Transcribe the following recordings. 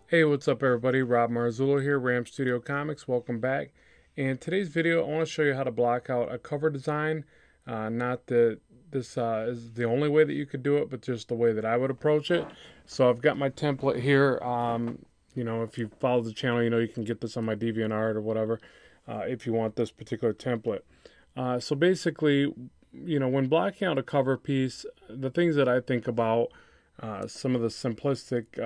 Hey, what's up everybody? Rob Marzullo here, Ram Studio Comics. Welcome back. In today's video, I want to show you how to block out a cover design. Not that this is the only way that you could do it, but just the way that I would approach it. So I've got my template here. If you follow the channel, you can get this on my DeviantArt or whatever if you want this particular template. So basically, when blocking out a cover piece, the things that I think about, some of the simplistic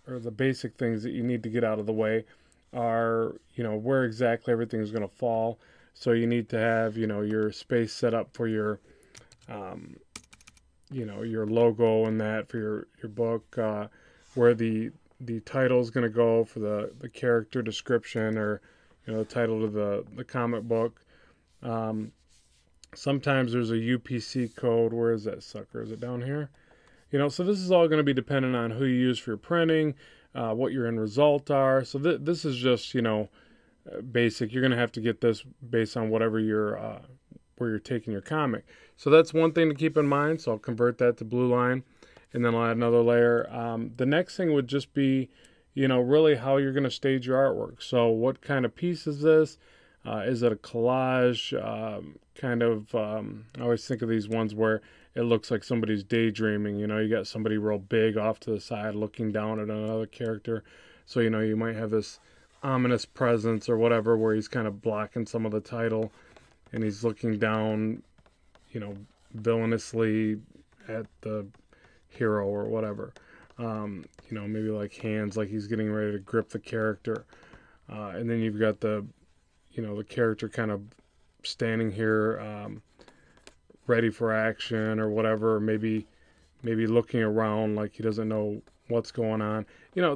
or the basic things that you need to get out of the way are, where exactly everything is going to fall. So you need to have, your space set up for your, your logo and that for your book, where the title is going to go for the character description or, the title of the comic book. Sometimes there's a UPC code. Where is that sucker? Is it down here? So this is all going to be dependent on who you use for your printing, what your end result are. So this is just, basic. You're going to have to get this based on whatever where you're taking your comic. So that's one thing to keep in mind. So I'll convert that to blue line, and then I'll add another layer. The next thing would just be, really how you're going to stage your artwork. So what kind of piece is this? Is it a collage? I always think of these ones where it looks like somebody's daydreaming. You got somebody real big off to the side looking down at another character. So, you might have this ominous presence or whatever where he's kind of blocking some of the title and he's looking down, villainously at the hero or whatever. Maybe like hands, like he's getting ready to grip the character. And then you've got the character kind of standing here, ready for action or whatever, maybe looking around like he doesn't know what's going on.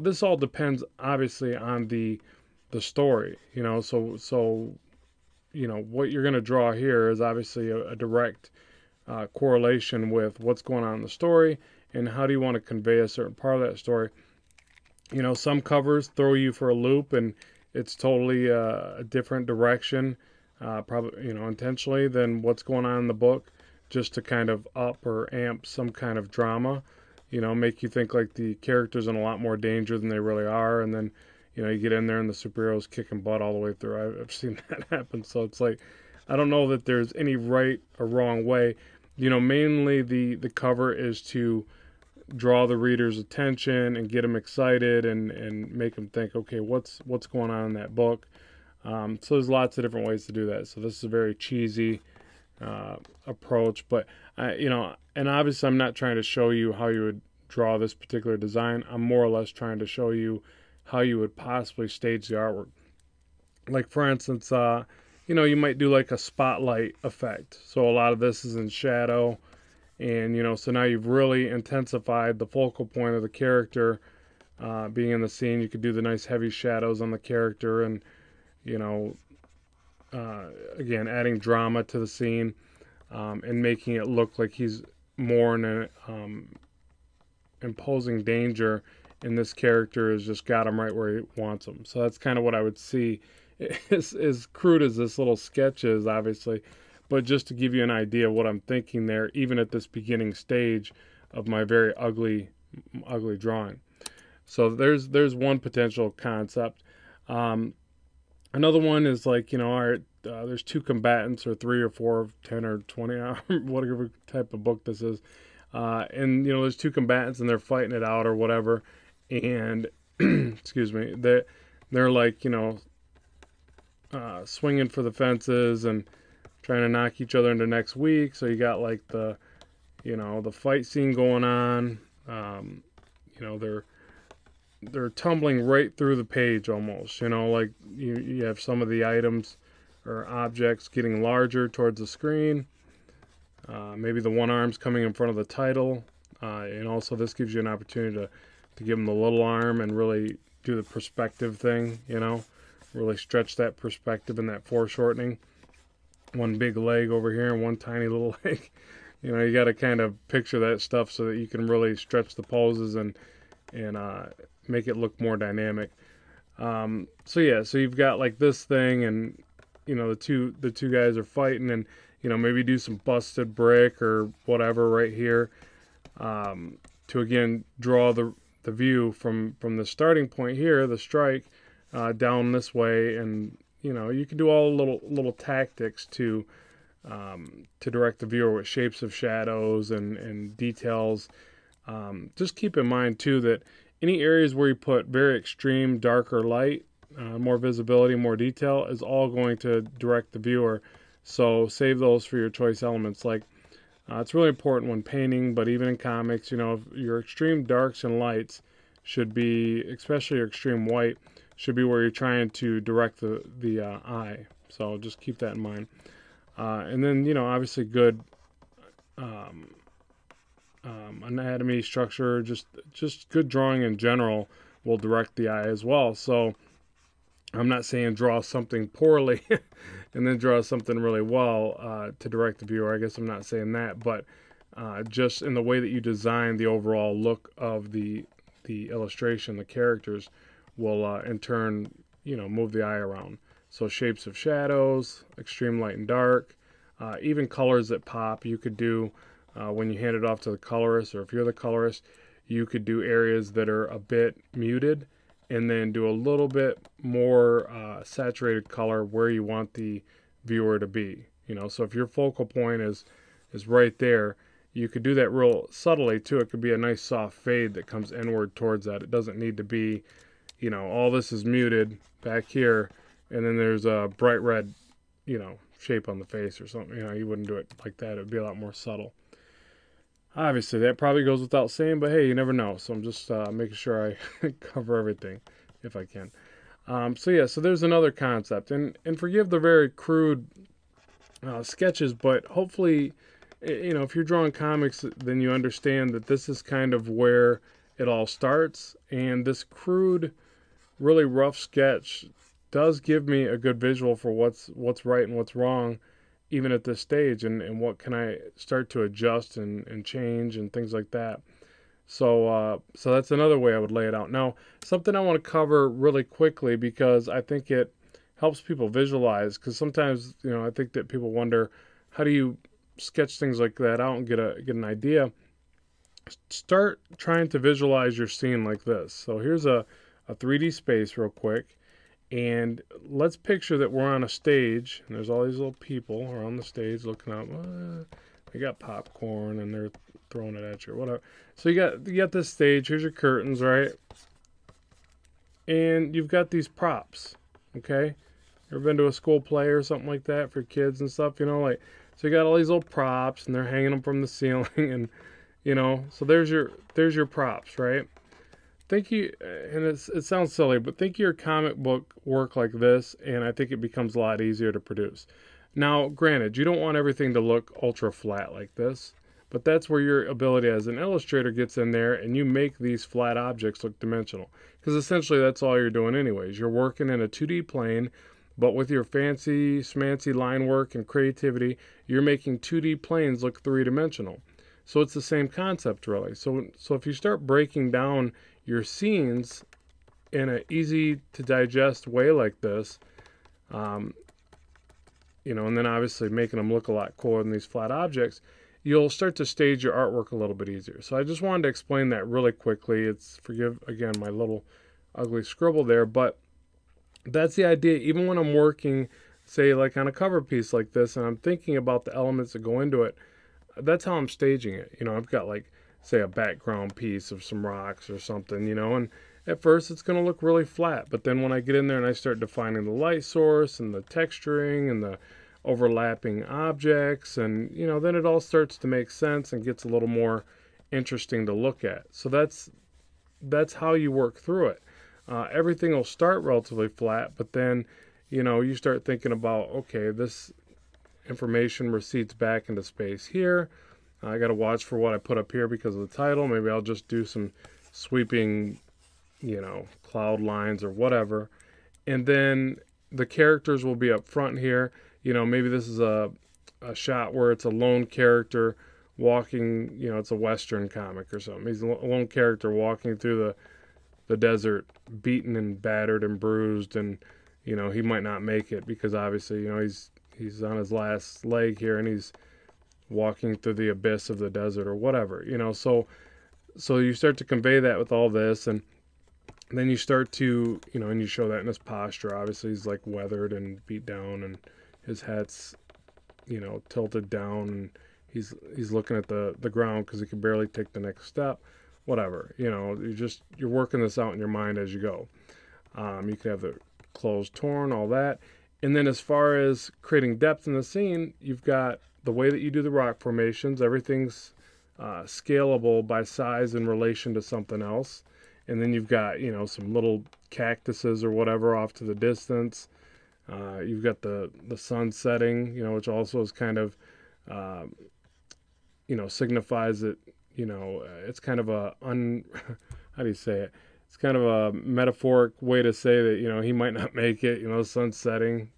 This all depends obviously on the story. So what you're going to draw here is obviously a direct correlation with what's going on in the story and how do you want to convey a certain part of that story. Some covers throw you for a loop and it's totally a different direction, probably, intentionally than what's going on in the book, just to kind of up or amp some kind of drama, make you think like the character's in a lot more danger than they really are. And then, you get in there and the superhero's kicking butt all the way through. I've seen that happen. So it's like, I don't know that there's any right or wrong way. Mainly the cover is to draw the reader's attention and get them excited and make them think, okay, what's going on in that book. So there's lots of different ways to do that. So this is a very cheesy approach, but and obviously I'm not trying to show you how you would draw this particular design. I'm more or less trying to show you how you would possibly stage the artwork. Like for instance, you might do like a spotlight effect. So a lot of this is in shadow. And, so now you've really intensified the focal point of the character being in the scene. You could do the nice heavy shadows on the character and, again, adding drama to the scene and making it look like he's more in an imposing danger. And this character has just got him right where he wants him. So that's kind of what I would see. As crude as this little sketch is, obviously, but just to give you an idea of what I'm thinking there, even at this beginning stage of my very ugly drawing. So there's one potential concept. Another one is like, all right, there's two combatants or 3 or 4, 10 or 20, whatever type of book this is. And, there's two combatants and they're fighting it out or whatever. And, excuse me, they're like, swinging for the fences and trying to knock each other into next week. So you got like the fight scene going on. They're tumbling right through the page almost. Like you have some of the items or objects getting larger towards the screen. Maybe the one arm's coming in front of the title. And also this gives you an opportunity to give them the little arm and really do the perspective thing, really stretch that perspective and that foreshortening. One big leg over here and one tiny little leg. You got to kind of picture that stuff so that you can really stretch the poses and make it look more dynamic. So you've got like this thing, and the two guys are fighting, and maybe do some busted brick or whatever right here to again draw the the view from the starting point here, the strike, down this way, and you can do all little tactics to direct the viewer with shapes of shadows and details. Just keep in mind too that any areas where you put very extreme dark or light, more visibility, more detail, is all going to direct the viewer. So save those for your choice elements. Like it's really important when painting, but even in comics, your extreme darks and lights should be, especially your extreme white, should be where you're trying to direct the eye. So just keep that in mind. And then, obviously good anatomy, structure, just good drawing in general will direct the eye as well. So I'm not saying draw something poorly and then draw something really well to direct the viewer. I guess I'm not saying that, but just in the way that you design the overall look of the illustration, the characters will in turn, move the eye around. So shapes of shadows, extreme light and dark, even colors that pop. You could do, when you hand it off to the colorist, or if you're the colorist, you could do areas that are a bit muted and then do a little bit more saturated color where you want the viewer to be. So if your focal point is right there, you could do that real subtly too. It could be a nice soft fade that comes inward towards that. It doesn't need to be, all this is muted back here, and then there's a bright red, shape on the face or something. You wouldn't do it like that. It would be a lot more subtle. Obviously, that probably goes without saying, but hey, you never know. So I'm just making sure I cover everything if I can. So there's another concept, and forgive the very crude sketches, but hopefully, if you're drawing comics, then you understand that this is kind of where it all starts, and this crude, really rough sketch does give me a good visual for what's right and what's wrong, even at this stage, and what can I start to adjust and change and things like that. So that's another way I would lay it out. Now, something I want to cover really quickly, because I think it helps people visualize, because sometimes, I think that people wonder, how do you sketch things like that out and get an idea? Start trying to visualize your scene like this. So here's a 3D space real quick, and let's picture that we're on a stage, and there's all these little people around the stage looking out. They got popcorn and they're throwing it at you or whatever. So you got this stage. Here's your curtains, right? And you've got these props. Okay, ever been to a school play or something like that for kids and stuff? So you got all these little props, and they're hanging them from the ceiling, and so there's your props, right? And it sounds silly, but think your comic book work like this, and I think it becomes a lot easier to produce. Now, granted, you don't want everything to look ultra flat like this, but that's where your ability as an illustrator gets in there, and you make these flat objects look dimensional. Because essentially that's all you're doing anyways. You're working in a 2D plane, but with your fancy, schmancy line work and creativity, you're making 2D planes look three-dimensional. So it's the same concept, really. So if you start breaking down your scenes in an easy to digest way like this, and then obviously making them look a lot cooler than these flat objects, you'll start to stage your artwork a little bit easier. So I just wanted to explain that really quickly. Forgive again my little ugly scribble there, but that's the idea. Even when I'm working, say like on a cover piece like this, and I'm thinking about the elements that go into it, that's how I'm staging it. I've got like, say, a background piece of some rocks or something, and at first it's going to look really flat, but then when I get in there and I start defining the light source and the texturing and the overlapping objects, and then it all starts to make sense and gets a little more interesting to look at. So that's how you work through it. Everything will start relatively flat, but then you start thinking about, okay, this information recedes back into space here. I got to watch for what I put up here because of the title. Maybe I'll just do some sweeping, cloud lines or whatever. And then the characters will be up front here. Maybe this is a shot where it's a lone character walking, it's a Western comic or something. He's a lone character walking through the desert, beaten and battered and bruised, and, he might not make it because obviously, he's on his last leg here and he's walking through the abyss of the desert or whatever, so So you start to convey that with all this, and then you start to, and you show that in his posture. Obviously, he's like weathered and beat down, and his head's, tilted down, and he's looking at the ground because he can barely take the next step. Whatever, you're working this out in your mind as you go. You can have the clothes torn, all that. And then as far as creating depth in the scene, you've got the way that you do the rock formations. Everything's scalable by size in relation to something else. And then you've got, some little cactuses or whatever off to the distance. You've got the sun setting, which also is kind of, signifies that, it's kind of how do you say it? It's kind of a metaphoric way to say that, he might not make it, the sun's setting,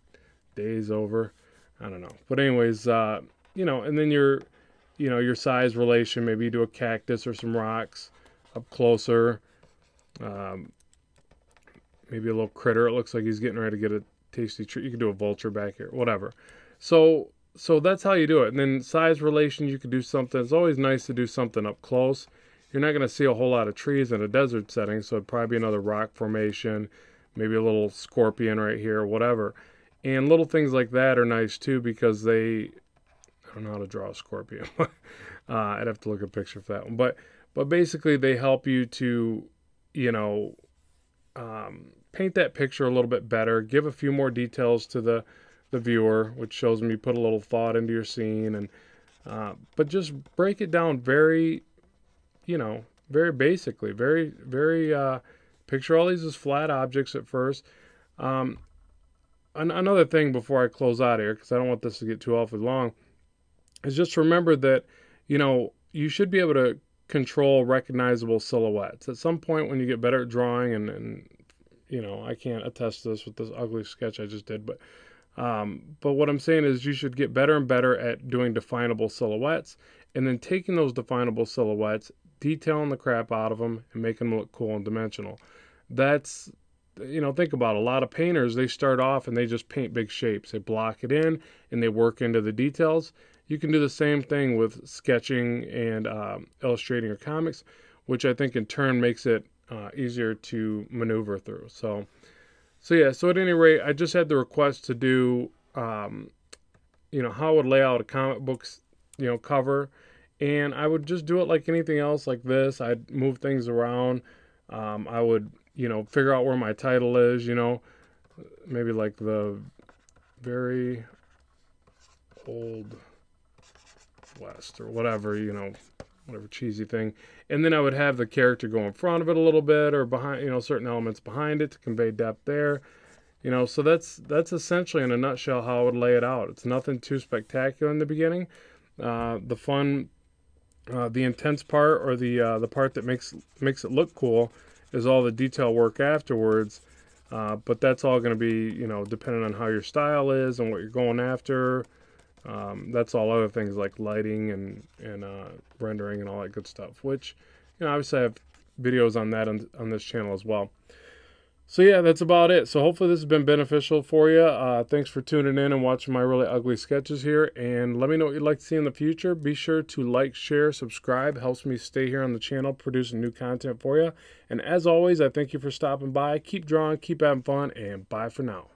day's over. I don't know. But anyways, and then your size relation, maybe you do a cactus or some rocks up closer. Maybe a little critter. It looks like he's getting ready to get a tasty treat. You could do a vulture back here, whatever. So that's how you do it. And then size relation, you could do something. It's always nice to do something up close. You're not going to see a whole lot of trees in a desert setting, so it'd probably be another rock formation, maybe a little scorpion right here, whatever. And little things like that are nice too because I don't know how to draw a scorpion. I'd have to look at a picture for that one. But basically they help you to, paint that picture a little bit better, give a few more details to the viewer, which shows them you put a little thought into your scene, and but just break it down very, very basically, very, very, picture all these as flat objects at first. Another thing before I close out here, because I don't want this to get too awfully long, is just remember that, you should be able to control recognizable silhouettes. At some point when you get better at drawing, and I can't attest to this with this ugly sketch I just did, but what I'm saying is you should get better and better at doing definable silhouettes, and then taking those definable silhouettes, detailing the crap out of them, and making them look cool and dimensional. That's, think about it. A lot of painters, they start off and they just paint big shapes. They block it in and they work into the details. You can do the same thing with sketching and illustrating your comics, which I think in turn makes it easier to maneuver through. So at any rate, I just had the request to do, how I would lay out a comic book's, cover. And I would just do it like anything else like this. I'd move things around. I would, figure out where my title is, maybe like the very old West or whatever, whatever cheesy thing. And then I would have the character go in front of it a little bit or behind, certain elements behind it to convey depth there. So that's essentially in a nutshell how I would lay it out. It's nothing too spectacular in the beginning. The fun, the intense part, or the part that makes it look cool, is all the detail work afterwards. But that's all going to be, depending on how your style is and what you're going after. That's all other things like lighting and rendering and all that good stuff, which, obviously I have videos on that on this channel as well. So yeah, that's about it. So hopefully this has been beneficial for you. Thanks for tuning in and watching my really ugly sketches here. And let me know what you'd like to see in the future. Be sure to like, share, subscribe. Helps me stay here on the channel producing new content for you. And as always, I thank you for stopping by. Keep drawing, keep having fun, and bye for now.